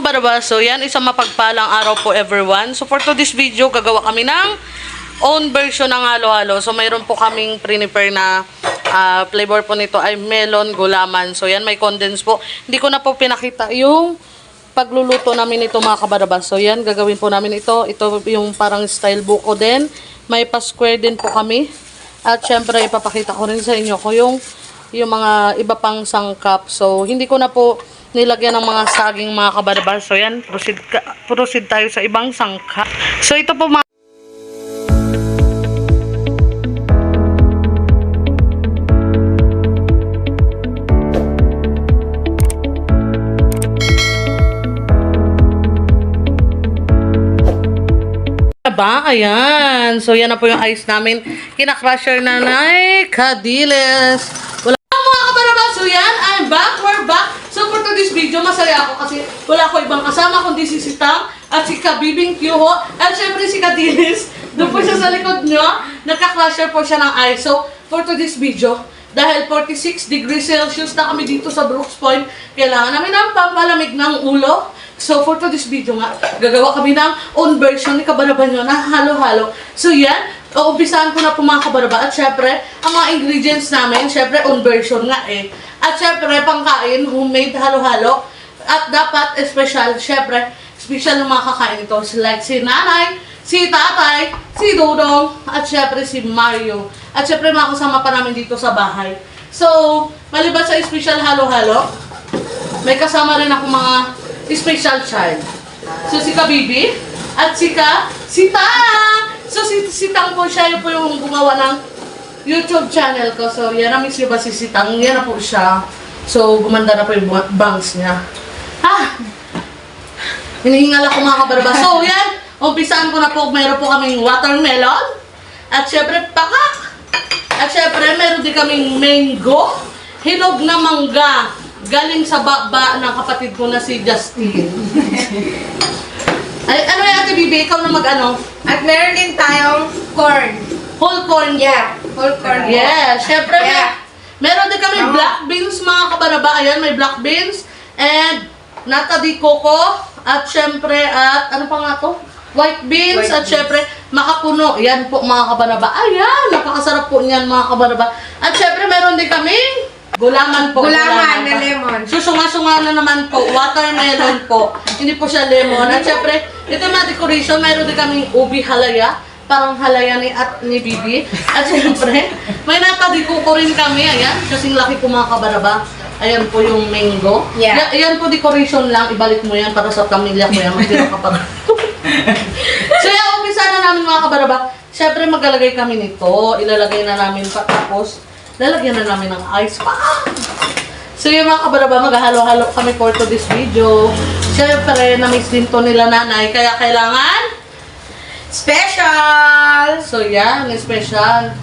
kabaraba, so yan, isang mapagpalang araw po everyone. So for today's video, gagawa kami ng own version ng halo-halo. So mayroon po kaming prepare na flavor po nito ay melon gulaman. So yan, may condense po. Hindi ko na po pinakita yung pagluluto namin ito mga kabaraba. So yan, gagawin po namin ito. Ito yung parang style buko din. May pa-square din po kami. At syempre, ipapakita ko rin sa inyo ko yung mga iba pang sangkap. So hindi ko na po nilagyan ng mga saging mga kabaraba. So yan, proceed tayo sa ibang sangkap. So ito po mga ba? Ayan. So yan na po yung ice namin. Kina-crusher na Kadiles. Wala mga kabaraba. So yan, I'm back. We're back. So for today's video, masaya ako kasi wala ko ibang kasama kundi si Sitang at si Kabibing Kyuho at syempre si Kadilis. Doon po siya sa likod nyo. Nagka-crusher po siya ng ice. So for today's video, dahil 46 degrees Celsius na kami dito sa Brooks Point, kailangan namin ng pampalamig ng ulo. So for today's video nga, gagawa kami ng own version ni kabaraba nyo na halo-halo. So yan, uumpisahan ko na po mga kabaraba. At syempre, ang mga ingredients namin, syempre own version nga eh. At syempre, pangkain, homemade halo-halo. At dapat, special, syempre, special ng mga kakain ito. Like si nanay, si tatay, si Dodong, at syempre si Mario. At syempre, mga kasama pa namin dito sa bahay. So, maliban sa special halo-halo, may kasama rin ako mga special child. So, si Kabibi, at si Sitang! So, si Sitang po, siya po yung gumawa ng YouTube channel ko. So, yan, na-miss nyo ba si Sitang? Yan na po siya. So, gumanda na po yung bangs niya. Hinihingal ako mga kabaraba. So, yan. Umpisaan ko na po. Mayroon po kaming watermelon. At syempre, pakak. At syempre, meron din kaming mango. Hinog na mangga. Galing sa baba ng kapatid ko na si Justin. Ay, ano yan, Ate Bibi? Ikaw na mag-ano? At meron din tayong corn. Whole corn. Yeah, whole corn. Yeah, syempre, Yeah. meron din kami black beans, mga kabaraba. Ayan, may black beans. And, nata di coco. At syempre, at ano pa nga to? White beans. At syempre, makapuno. Yan po, mga kabaraba. Ayan, napakasarap po niyan, mga kabaraba. At syempre, meron din kaming gulaman po. Gulaman na lemon. Susunga-sunga na naman po. Watermelon po. Hindi po siya lemon. At syempre, ito na decoration. Meron din kaming ubi halaya. Parang halaya ni Bibi. At syempre, may natadiko ko rin kami. Ayan. Kasing laki po mga kabaraba. Ayan po yung mango. Yeah. Ayan po decoration lang. Ibalik mo yan para sa pamilya mo yan. Magtira ka pa. So yan, umpisa na namin mga kabaraba. Syempre, maglalagay kami nito. Ilalagay na namin pa. Tapos, lalagyan na namin ng ice pa. So yung mga kabaraba, maghahalo-halo kami for today's video. Siyempre, na-miss din to nila nanay. Kaya kailangan Special! so yan, special.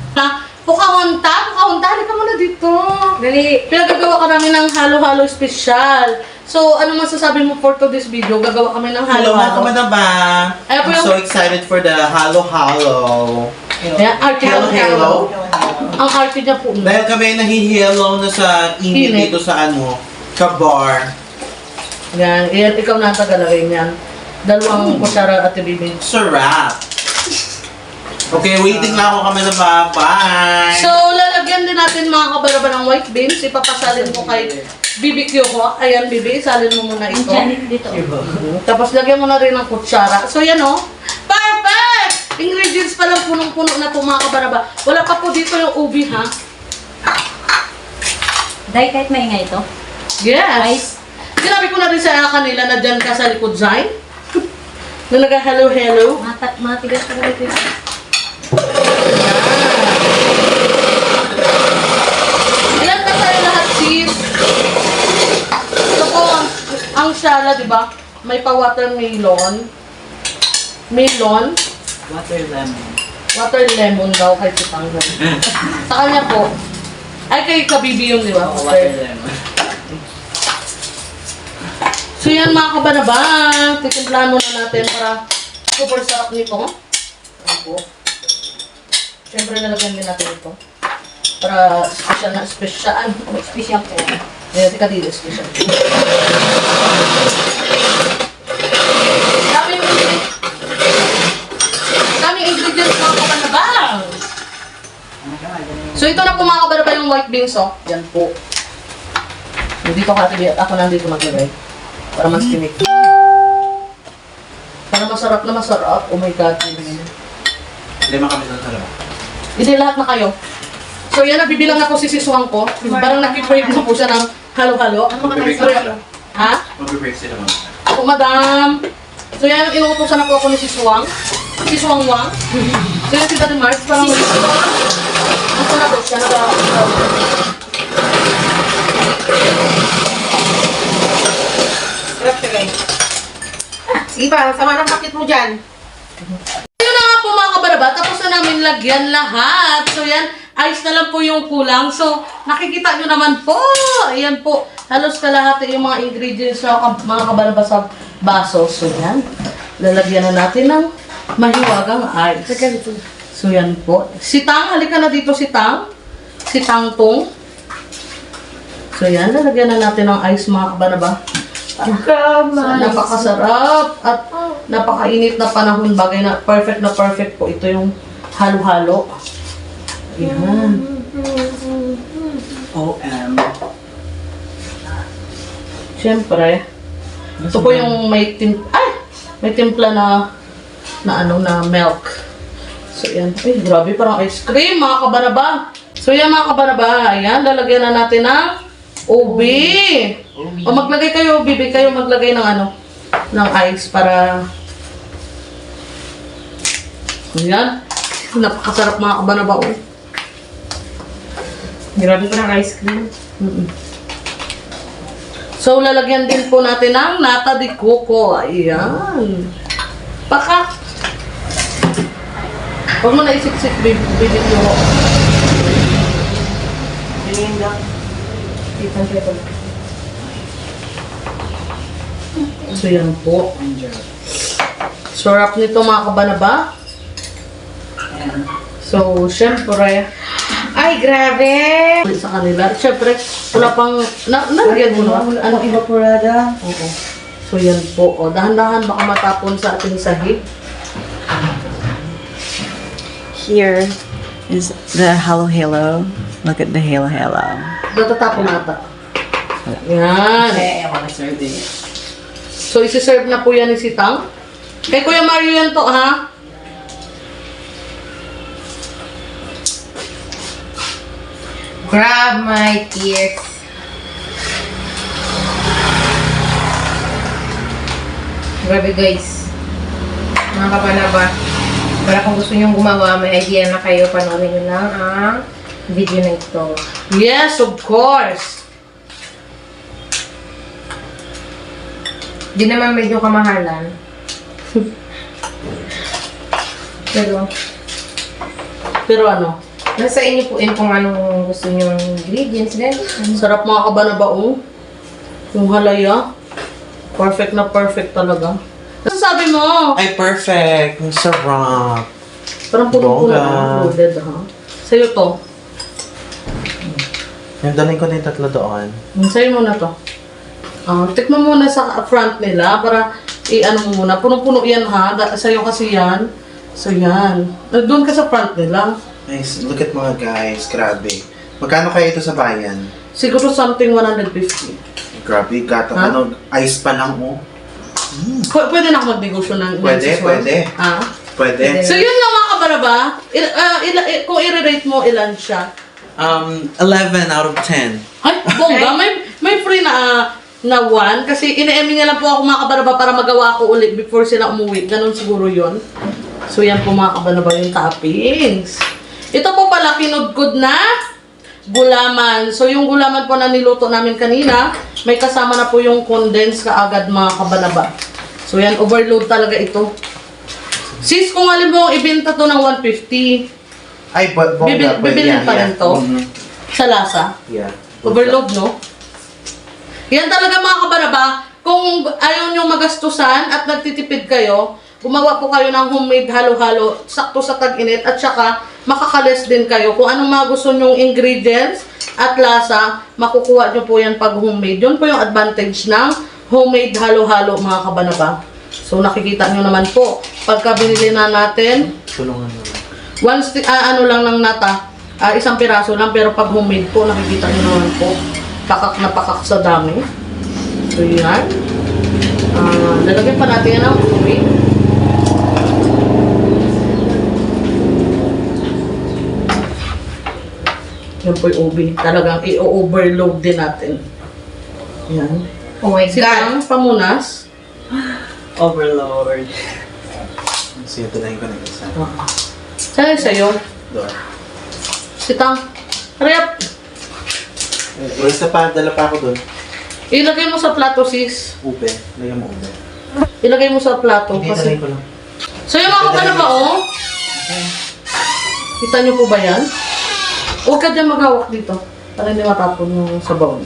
Pukahunta, halika muna dito. Dali. Pinagagawa ka namin ng halo-halo special. So, ano masasabi mo for today's video? Gagawa kami ng Hello, halo-halo. mga ba? Ayan po I'm yung- so excited for the halo-halo. Ayan, arte Halo-halo. Ang arte niya po. Dahil kami nahihilo na sa init Init. dito sa bar. Yan, ikaw na ang tagalagay niyan. Dalawang kutsara at Bibi. Sarap. Okay, waiting lang ako kami na ba? Bye! So, lalagyan din natin mga kabaraba ng white beans. Ipapasalin ko kay BBQ ko. Ayan, Bibi, salin mo muna ito. Dito. Tapos lagyan mo na rin ng kutsara. So, yan o. Perfect! Ingredients pa lang punong-puno na po mga kabaraba. Wala pa po dito yung ubi, ha? Dahil kahit maingay ito. Yes! Sinabi ko na rin sa kanila na dyan ka sa likod, Zay. Na nag-hello-hello. Matigas pa rin ito. Ilan ka tayo lahat, sis? Ito po, ang shala, di ba? May pa-watermelon. Melon. Water lemon. Water lemon daw kay Sitang. Sa kanya po. Ay, kay Kabibi yun, di ba? lemon. So yan mga kabanaba. Titimplahan muna natin para super sarap nito. Opo. Siyempre nalagyan din natin ito. Para special na special. Special po. Ayan, tika dito special. yung white beans, oh. Yan po. Dito ka, ako nandito maglagay. Para mas tinik. Para masarap na masarap. Oh my God. Lima kami doon sa labas. Hindi lahat na kayo. So yan, nabibilang ako si siswang ko. Parang nakipwave na po siya ng halo-halo. Ha? Mag-break sila mga. Ako, madam. So yan, inuutosan na po ako ni siswang. Siswang Wang. So yan si Daddy Mars. Parang gusto na po siya. Sarap siya guys. Sige pa, sama ng pakit mo dyan. Yun na nga po mga kabaraba, tapos na namin lagyan lahat. So yan, ayos na lang po yung kulang. So, nakikita nyo naman po. Ayan po, halos kalahati yung mga ingredients na mga kabaraba sa baso. So yan, lalagyan na natin ng mahiwagang ice. So yan po. Si Tang, halika na dito si Tang. Si Tang Tong. So yan, lalagyan na natin ng ice mga kabaraba. Napakasarap at napakainit na panahon, bagay na perfect po ito yung halo-halo. Ayan. OM. Siyempre, ito po yung may timpla na milk. So yan, ay grabe, parang ice cream mga kabaraba. So yan mga kabaraba, ayan, lalagyan na natin ng ubi. O maglagay kayo, bibig kayo maglagay ng ng ice para ayan. Napakasarap mga kabaraba. Oh. Grabe pa ng ice cream. So lalagyan din po natin ng nata de coco. Ayan. Paka. Huwag mo na isiksik, bibig nyo. Tingin lang. So yan po. Sarap nito mga kabanaba. So, syempre, Ay, grabe! sa kanila. Syempre, wala pang, nalagyan mo na. Ano? Evaporada. Oo. So yan po. O, dahan-dahan baka matapon sa ating sahig. Here is the Halo Halo. Look at the Halo Halo. Natatapon nata. Yan. I want to serve it. So, isi-serve na po yan ni si Tang. Kay Kuya Mario yan to, ha? Grab my tears. Grabe guys. Mga kapanaba. Para kung gusto nyo gumawa, may idea na kayo, panoorin nyo lang ang video na ito. Yes, of course. Di naman medyo kamahalan. Pero ano? Nasa inyo po yun kung anong gusto nyo ingredients. Sarap mga kabanaba, oh. Yung halaya. Perfect na perfect talaga. Ano sabi mo? Ay, perfect. Ang sarap. Parang puno-puno Bongga. ang loaded, ha? Sa'yo to. Yung dalhin ko na yung tatlo doon. Sa'yo muna to. Tikman muna sa front nila para i-ano mo muna. Puno-puno yan, ha? Sa'yo kasi yan. So, yan. Doon ka sa front nila. Nice. Look at mga guys. Grabe. Magkano kaya ito sa bayan? Siguro something 150. Grabe. Gato. Ha? Ano, ice pa lang, oh. Pwede na ako magnegosyo ng Pwede, siswang? pwede. Ha? Pwede. So, yun lang mga kabaraba. Kung i-rate mo, ilan siya? 11 out of 10. Ay, bongga. May free na 1. Kasi ina-emi niya lang po ako mga kabaraba para magawa ko ulit before sila umuwi. Ganon siguro yon. So, yan po mga kabaraba yung toppings. Ito po pala, kinudkod na gulaman. So, yung gulaman po na niluto namin kanina, may kasama na po yung condensed kaagad mga kabanaba. So, yan, overload talaga ito. Sis, kung halimbawa ibenta to ng 150, Ay, bongga. bibilin pa rin to sa lasa. Yeah. Overload, no? Yan talaga mga kabaraba. Kung ayaw nyo magastusan at nagtitipid kayo, gumawa po kayo ng homemade halo-halo, sakto sa tag-init, at saka makakales din kayo. Kung anong mga gusto nyong ingredients at lasa, makukuha nyo po yan pag homemade. Yun po yung advantage ng homemade halo-halo mga kabanaba. So nakikita nyo naman po, pagka binili na natin, Tulungan mo. ano lang ng nata, isang piraso lang, pero pag homemade po, nakikita nyo naman po, pakak na pakak sa dami. So, yan. Lalagyan pa natin yan ng ubi. Yan po yung ubi. Talagang i-overload din natin. Yan. Oh my God. Silang pamunas. Overlord. Sige, tunahin ko na isa. Saan yung sa'yo? Doon. Sitang. Hurry up! Isa pa, dala pa ako doon. Ilagay mo sa plato, sis. Ube. Lagyan mo ube. Ilagay mo sa plato. Hindi, Kasi... ko lang. So yung mga kabalaba, oh. Kita niyo po ba yan? Huwag ka dyan maghawak dito. Para hindi matapon yung sabaw.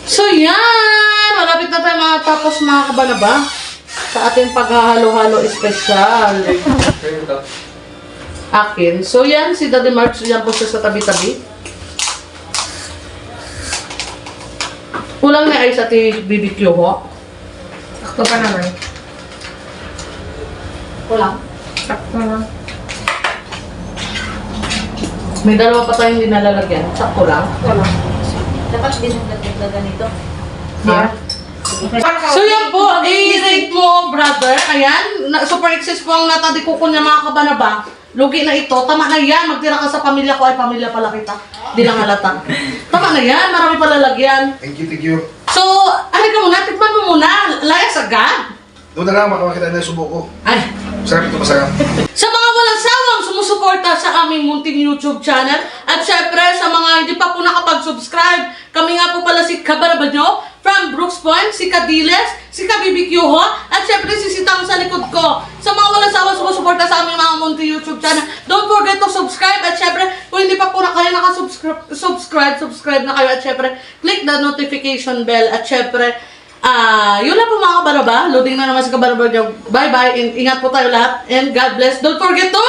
So yan! Malapit na tayo matapos mga kabalaba. Sa ating paghahalo-halo espesyal. Akin. So yan, si Daddy Marks, yan po siya sa tabi-tabi. Kulang na ay sa BBQ ho. Sakto pa naman. Kulang. Sakto na. May dalawa pa tayong hindi nalalagyan. Sakto lang. Dapat din ang ganito. Ha? So yan po, i-rate mo, brother. Ayan, super excess po ang natadikuko niya mga kabanaba. Lugi na ito. Tama na yan. Magtira ka sa pamilya ko. Ay, pamilya pala kita. Di lang halata. Tama na yan. Marami pala lagyan. Thank you. So, ano ka muna? Tikman mo muna. Layas agad. Doon na lang, makamakita na yung subo ko. Ay. Sarap ito, masarap. Sa mga walang sawang sumusuporta sa aming munting YouTube channel at syempre sa mga hindi pa po nakapag-subscribe, kami nga po pala si Kabaraba nyo from Brooks Point, si Kadiles, si KaBBQ ho, at syempre si Sitang sa likod ko. Sa mga walang sawang sumusuporta sa aming mga munting YouTube channel, don't forget to subscribe at syempre kung hindi pa po na kayo subscribe na kayo at syempre click the notification bell at syempre yun lang po mga kabaraba. Loading na naman si kabaraba nyo. Bye-bye and ingat po tayo lahat. And God bless. Don't forget to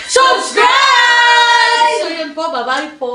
subscribe! So yun po. Bye-bye po.